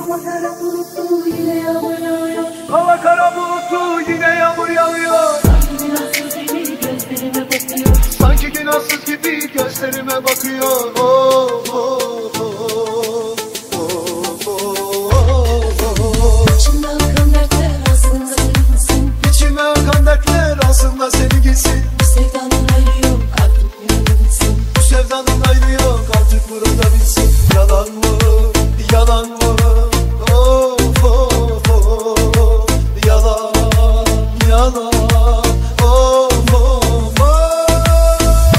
Hava kara bulutlu yine yağmur yağıyor. Hava kara bulutlu yine yağmur yağıyor. Sanki günahsız gibi gözlerime bakıyor. Oh, oh, oh, oh, oh, oh. İçime akan dertler aslında senin gitsin. İçime akan dertler aslında senin gitsin. Bu sevdanın ayrı yok artık burada bitsin. Bu sevdanın ayrı yok artık burada bitsin. Yalan mı? Yalan mı? Oh, oh, oh. Yalan, yalan. Oh, oh, oh.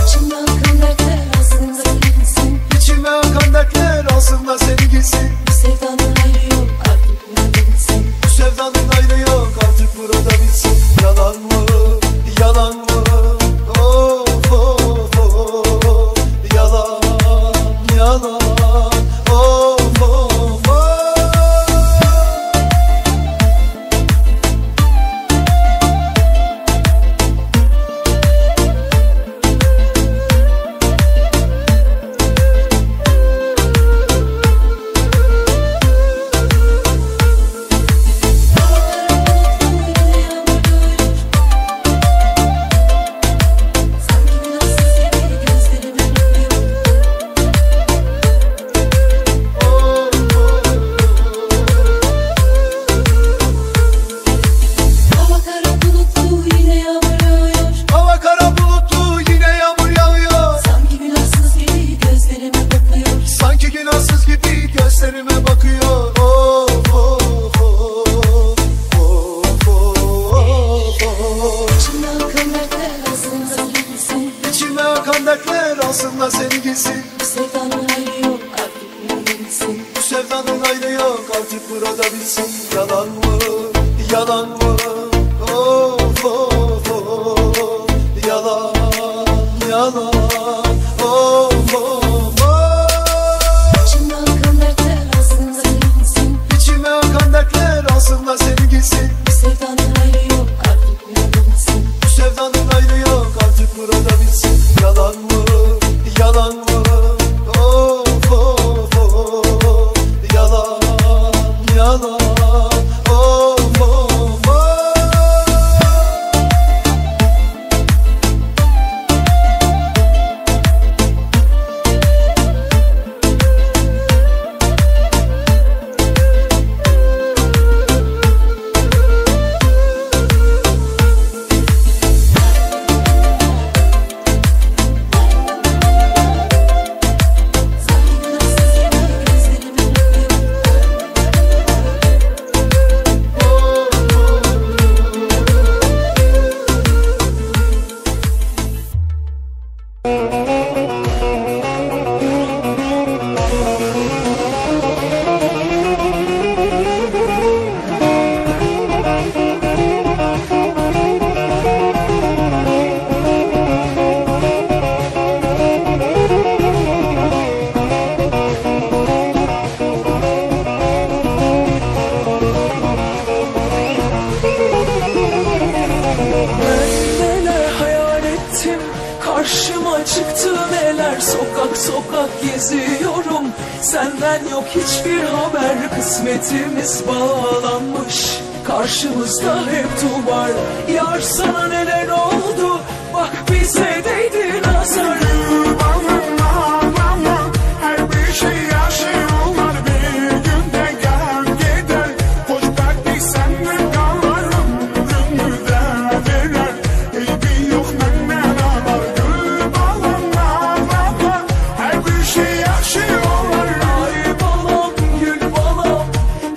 İçime akan dertler aslında senin gitsin. İçime akan dertler aslında senin gitsin. Bu sevdanın ayrı yok artık burada bitsin. Bu sevdanın ayrı yok artık burada bitsin. Yalan mı? Yalan mı? Oh, oh, oh. Yalan, yalan. Oh, oh, oh. Hava kara bulutlu yine yağmur yağıyor. Hava kara bulutlu yine yağmur yağıyor. Sanki günahsız gibi gözlerime bakıyor. Sanki günahsız gibi gözlerime bakıyor. Oh, oh, oh, oh, oh, oh. İçime akan dertler aslında senin gitsin. İçime akan dertler aslında senin gitsin. Bu sevdanın ayrı yok artık burada bitsin. Bu sevdanın ayrı yok artık burada bitsin. Yalan mı? Yalan mı? Oh, oh, oh. Yalan, yalan. Oh, oh, oh. İçime akan dertler aslında senin gitsin. İçime akan dertler aslında senin gitsin. Bu sevdanın ayrı yok artık burada bitsin. Bu sevdanın ayrı yok artık burada bitsin. Yalan mı? Yalan mı? Oh, oh, oh. Yalan, yalan. Oh, oh, oh. Karşıma çıktı neler, sokak sokak geziyorum. Senden yok hiçbir haber, kısmetimiz bağlanmış. Karşımızda hep duvar, yar sana neler oldu, bak bize değdi nazar. Her bir şey yaşıyorlar, bir günde gel gider. Hoşbetti senden kalırım, ömrümü verir. Eybi yok benden ağlar, gül balam ağlar. Her bir şey yaşıyorlar. Ay balam, gül balam,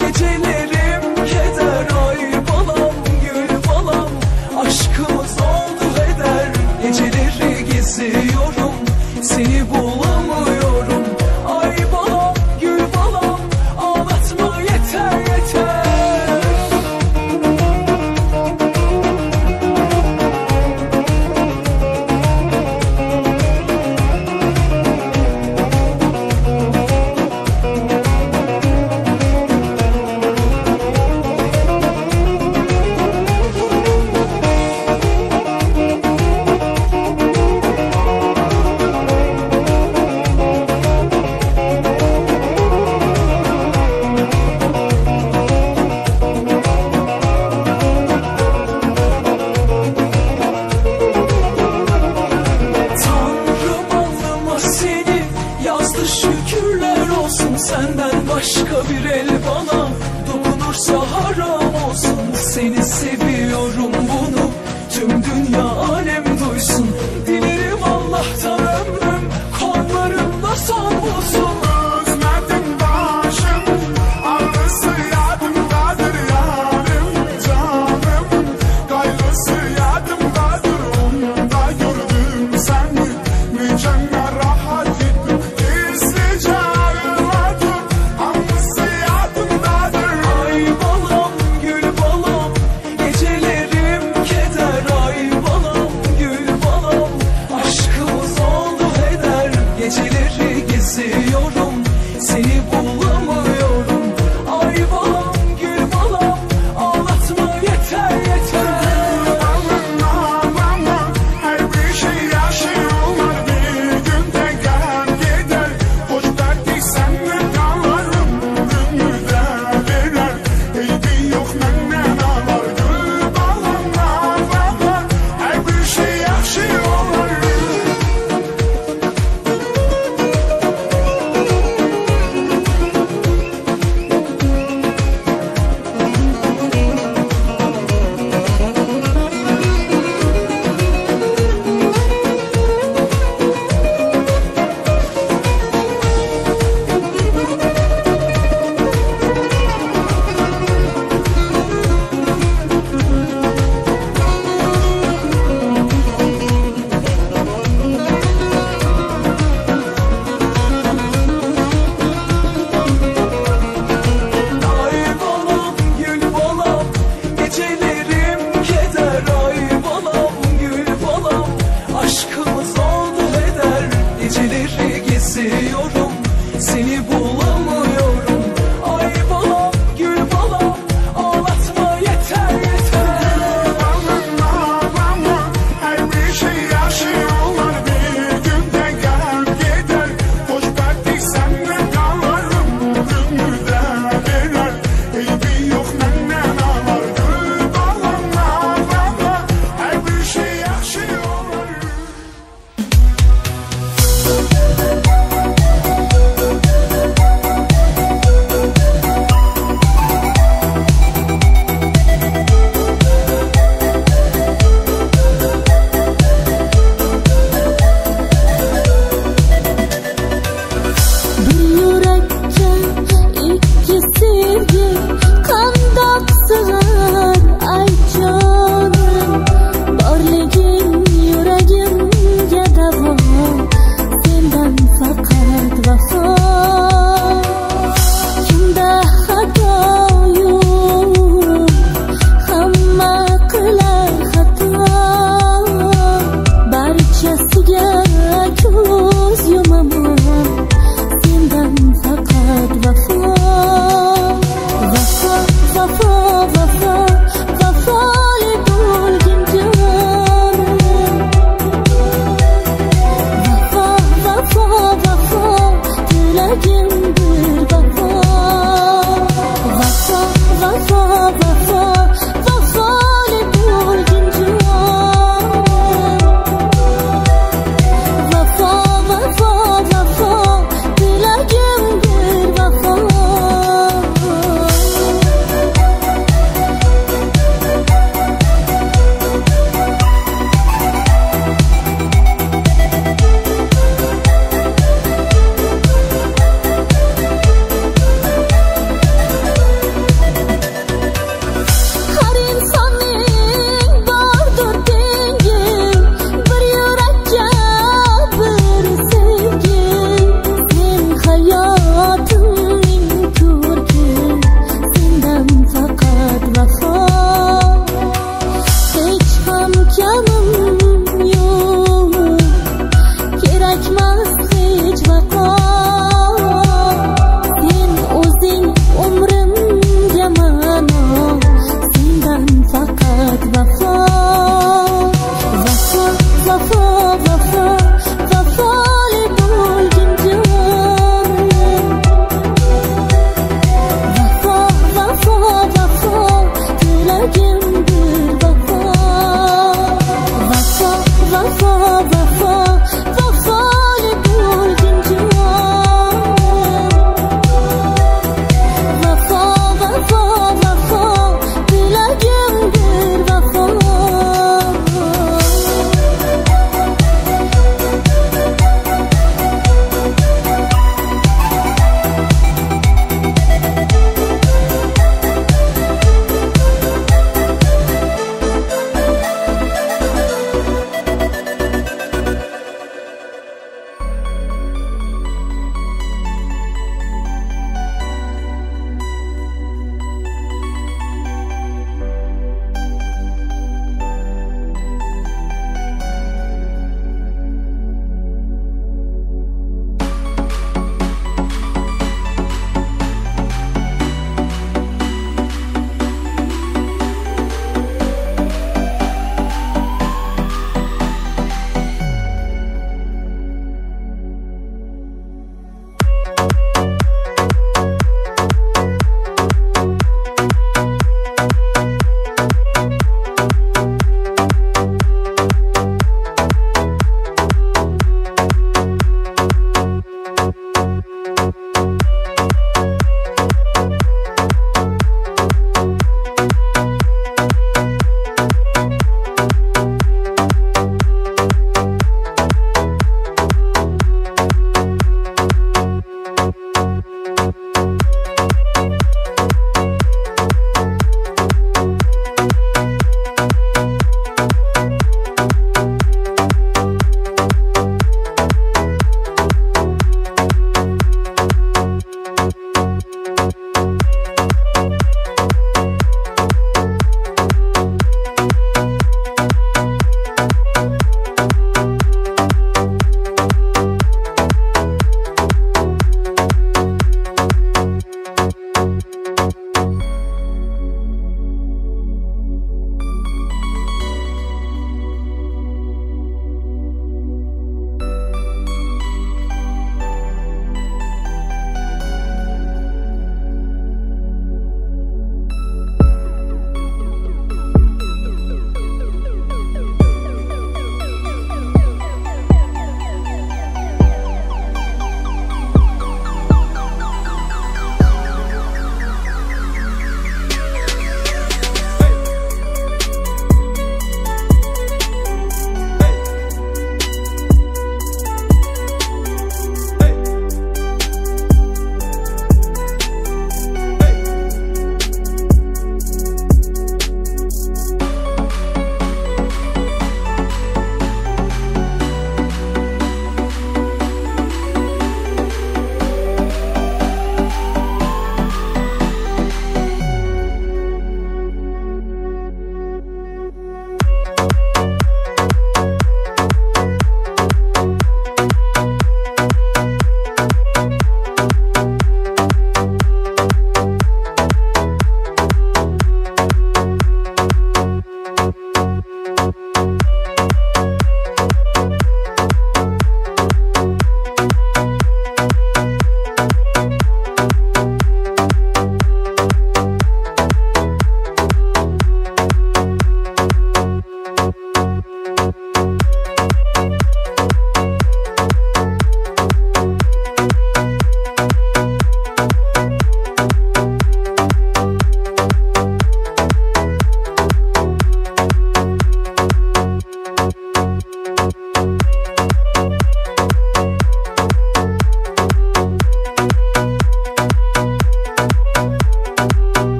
gecelerim keder. Ay balam, gül balam, aşkımız oldu heder. Geceleri başka bir el bana dokunursa haram olsun. Seni seviyorum